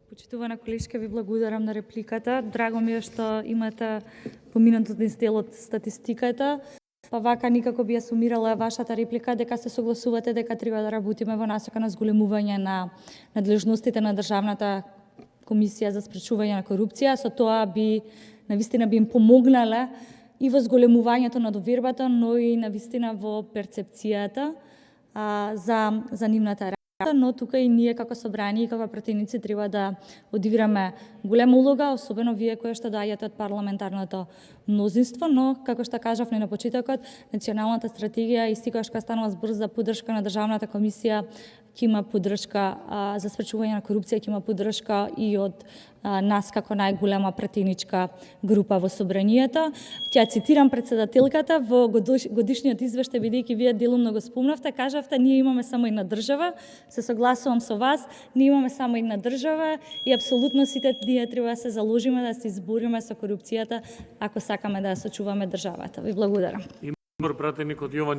Почитувана колешка, ви благодарам на репликата. Драго ми е што имате поминатот дел од статистиката. Па вака никако би ја сумирала вашата реплика дека се согласувате дека треба да работиме во насока на зголемување на надлежностите на Државната комисија за спречување на корупција. Со тоа би навистина би им помогнале и во зголемувањето на довербата, но и навистина во перцепцијата за нивната работа. Но тука и ние како собрание и како пратеници треба да одиграме голема улога, особено вие кои што доаѓате од парламентарното мнозинство, но како што кажав на почетокот, националната стратегија и секогаш кога станува збор за поддршка на Државната комисија ќе има поддршка за спречување на корупција, ќе има поддршка и од нас како најголема пратеничка група во собранието. Ќе цитирам председателката во годишниот извештај, бидејќи вие делумно го спомнавте, кажавте ние имаме само една држава. Се согласувам со вас, ние имаме само една држава и апсолутно сите ние треба да се заложиме да се избориме со корупцијата ако сакаме да ја сочуваме државата. Ви благодарам. Пратеник од Јован